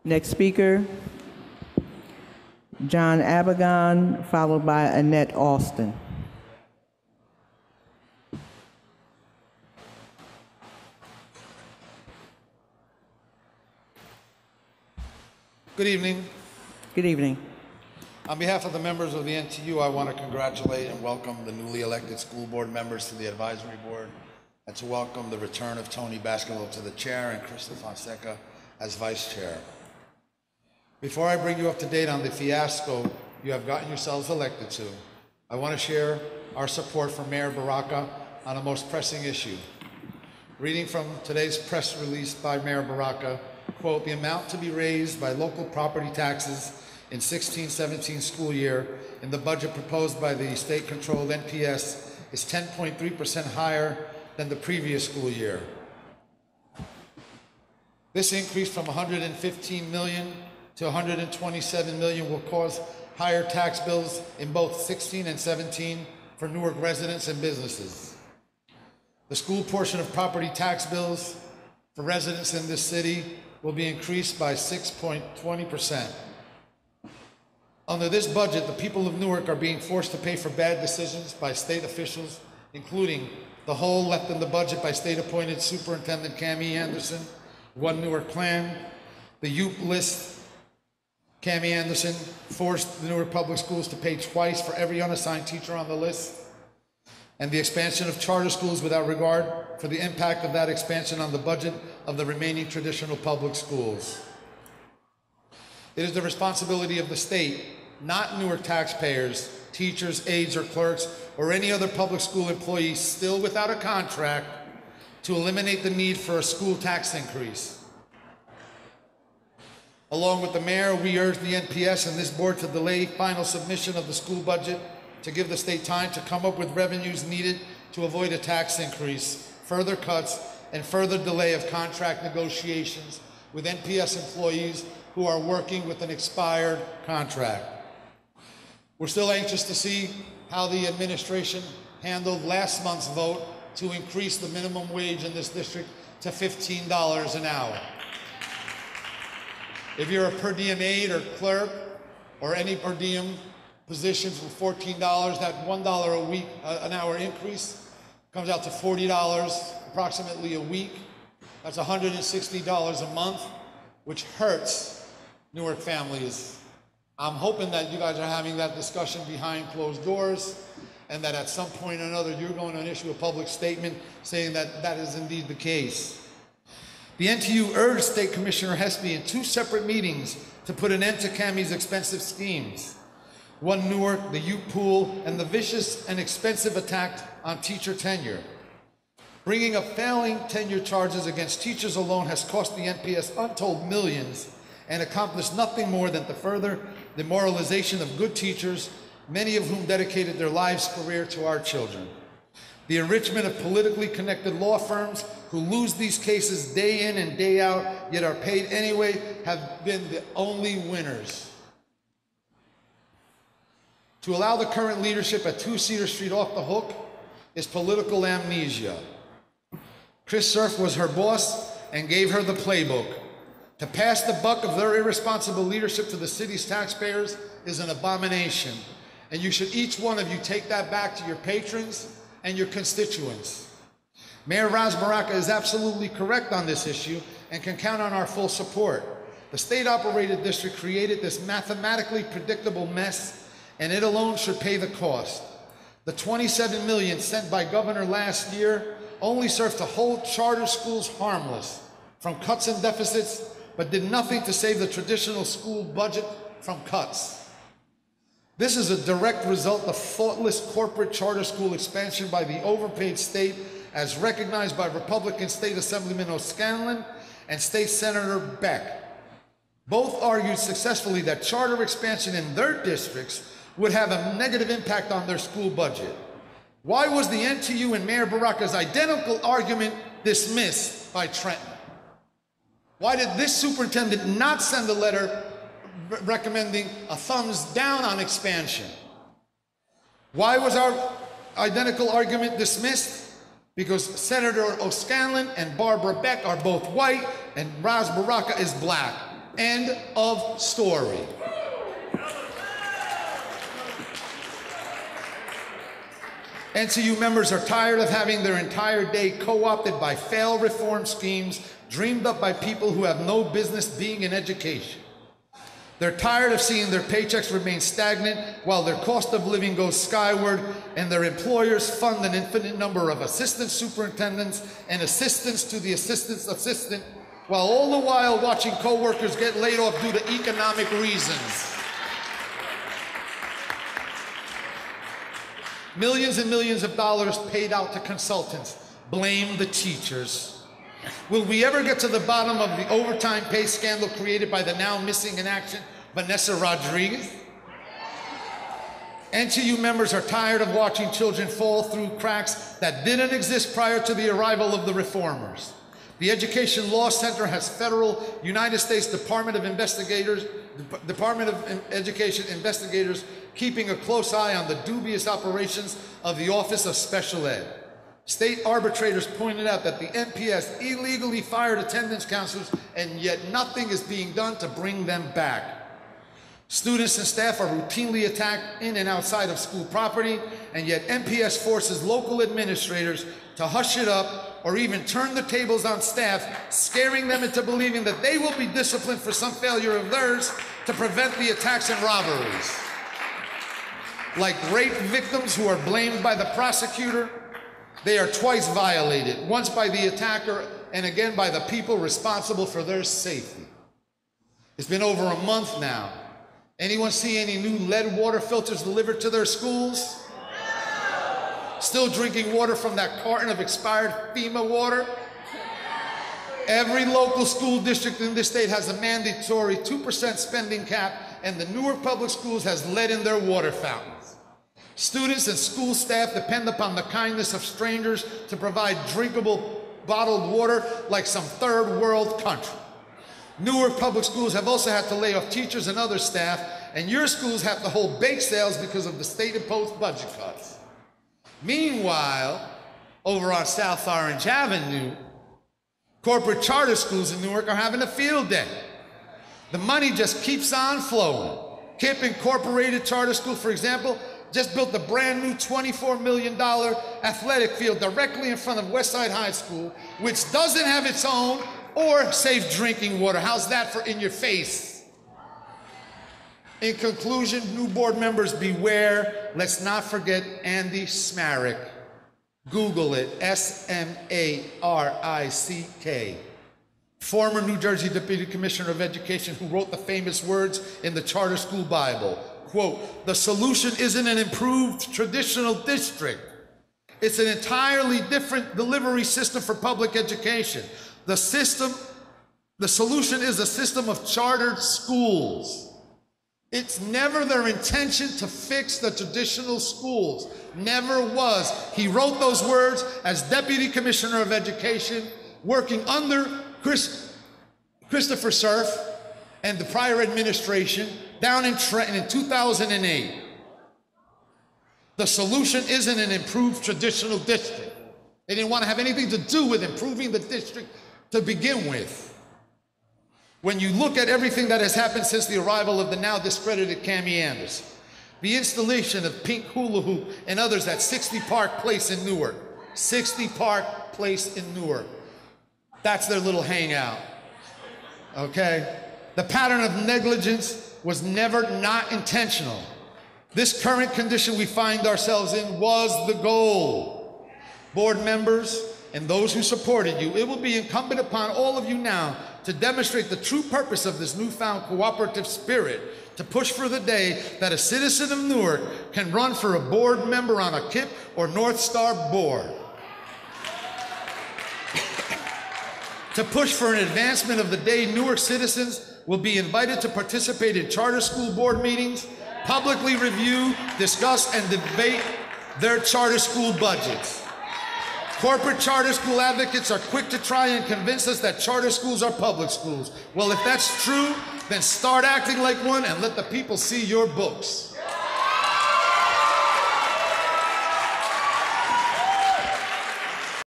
Next speaker, John Abeigon, followed by Annette Alston. Good evening. Good evening. On behalf of the members of the NTU, I want to congratulate and welcome the newly elected school board members to the advisory board, and to welcome the return of Tony Baskerville to the chair and Krista Fonseca as vice chair. Before I bring you up to date on the fiasco you have gotten yourselves elected to, I want to share our support for Mayor Baraka on a most pressing issue. Reading from today's press release by Mayor Baraka, quote, the amount to be raised by local property taxes in 16-17 school year in the budget proposed by the state-controlled NPS is 10.3% higher than the previous school year. This increase from 115 million to 127 million will cause higher tax bills in both 16 and 17 for Newark residents and businesses. The school portion of property tax bills for residents in this city will be increased by 6.20%. Under this budget, the people of Newark are being forced to pay for bad decisions by state officials, including the hole left in the budget by state-appointed Superintendent Cami Anderson, One Newark Plan, the UP list. Cami Anderson forced the Newark Public Schools to pay twice for every unassigned teacher on the list, and the expansion of charter schools without regard for the impact of that expansion on the budget of the remaining traditional public schools. It is the responsibility of the state, not Newark taxpayers, teachers, aides, or clerks, or any other public school employee still without a contract, to eliminate the need for a school tax increase. Along with the mayor, we urge the NPS and this board to delay final submission of the school budget to give the state time to come up with revenues needed to avoid a tax increase, further cuts, and further delay of contract negotiations with NPS employees who are working with an expired contract. We're still anxious to see how the administration handled last month's vote to increase the minimum wage in this district to $15 an hour. If you're a per diem aide or clerk or any per diem positions for $14, that $1 a week, an hour increase comes out to $40 approximately a week. That's $160 a month, which hurts Newark families. I'm hoping that you guys are having that discussion behind closed doors, and that at some point or another you're going to issue a public statement saying that that is indeed the case. The NTU urged State Commissioner Hespy in 2 separate meetings to put an end to Cami's expensive schemes. One Newark, the Ute Pool, and the vicious and expensive attack on teacher tenure. Bringing up failing tenure charges against teachers alone has cost the NPS untold millions and accomplished nothing more than to further the demoralization of good teachers, many of whom dedicated their lives' career to our children. The enrichment of politically connected law firms who lose these cases day in and day out, yet are paid anyway, have been the only winners. To allow the current leadership at 2 Cedar Street off the hook is political amnesia. Chris Surf was her boss and gave her the playbook. To pass the buck of their irresponsible leadership to the city's taxpayers is an abomination. And you should, each one of you, take that back to your patrons and your constituents. Mayor Ras Baraka is absolutely correct on this issue and can count on our full support. The state-operated district created this mathematically predictable mess, and it alone should pay the cost. The $27 million sent by Governor last year only served to hold charter schools harmless from cuts and deficits, but did nothing to save the traditional school budget from cuts. This is a direct result of thoughtless corporate charter school expansion by the overpaid state, as recognized by Republican State Assemblyman O'Scanlan and State Senator Beck. Both argued successfully that charter expansion in their districts would have a negative impact on their school budget. Why was the NTU and Mayor Baraka's identical argument dismissed by Trenton? Why did this superintendent not send a letter recommending a thumbs down on expansion? Why was our identical argument dismissed? Because Senator O'Scanlan and Barbara Beck are both white and Ras Baraka is black. End of story. NTU members are tired of having their entire day co-opted by failed reform schemes dreamed up by people who have no business being in education. They're tired of seeing their paychecks remain stagnant while their cost of living goes skyward and their employers fund an infinite number of assistant superintendents and assistants to the assistant's assistant, while all the while watching co-workers get laid off due to economic reasons. Millions and millions of dollars paid out to consultants. Blame the teachers. Will we ever get to the bottom of the overtime pay scandal created by the now missing in action Vanessa Rodriguez? NTU members are tired of watching children fall through cracks that didn't exist prior to the arrival of the reformers. The Education Law Center has federal United States Department of Education investigators keeping a close eye on the dubious operations of the Office of Special Ed. State arbitrators pointed out that the NPS illegally fired attendance counselors, and yet nothing is being done to bring them back. Students and staff are routinely attacked in and outside of school property, and yet NPS forces local administrators to hush it up or even turn the tables on staff, scaring them into believing that they will be disciplined for some failure of theirs to prevent the attacks and robberies. Like rape victims who are blamed by the prosecutor, they are twice violated, once by the attacker and again by the people responsible for their safety. It's been over a month now. Anyone see any new lead water filters delivered to their schools? Still drinking water from that carton of expired FEMA water? Every local school district in this state has a mandatory 2% spending cap, and the Newark Public Schools has lead in their water fountains. Students and school staff depend upon the kindness of strangers to provide drinkable bottled water like some third world country. Newark Public Schools have also had to lay off teachers and other staff, and your schools have to hold bake sales because of the state-imposed budget cuts. Meanwhile, over on South Orange Avenue, corporate charter schools in Newark are having a field day. The money just keeps on flowing. KIPP Incorporated Charter School, for example, just built a brand new $24 million athletic field directly in front of Westside High School, which doesn't have its own or safe drinking water. How's that for in your face? In conclusion, new board members, beware. Let's not forget Andy Smarik. Google it, S-M-A-R-I-C-K. Former New Jersey Deputy Commissioner of Education who wrote the famous words in the Charter School Bible. Quote, "The solution isn't an improved traditional district. It's an entirely different delivery system for public education. The solution is a system of chartered schools. It's never their intention to fix the traditional schools. Never was." He wrote those words as Deputy Commissioner of Education, working under Christopher Surf and the prior administration down in Trenton in 2008. The solution isn't an improved traditional district. They didn't want to have anything to do with improving the district to begin with. When you look at everything that has happened since the arrival of the now discredited Cammie Anderson, the installation of Pink Hula Hoop and others at 60 Park Place in Newark. 60 Park Place in Newark. That's their little hangout, okay? The pattern of negligence was never not intentional. This current condition we find ourselves in was the goal. Board members and those who supported you, it will be incumbent upon all of you now to demonstrate the true purpose of this newfound cooperative spirit, to push for the day that a citizen of Newark can run for a board member on a KIPP or North Star board. To push for an advancement of the day Newark citizens will be invited to participate in charter school board meetings, publicly review, discuss, and debate their charter school budgets. Corporate charter school advocates are quick to try and convince us that charter schools are public schools. Well, if that's true, then start acting like one and let the people see your books.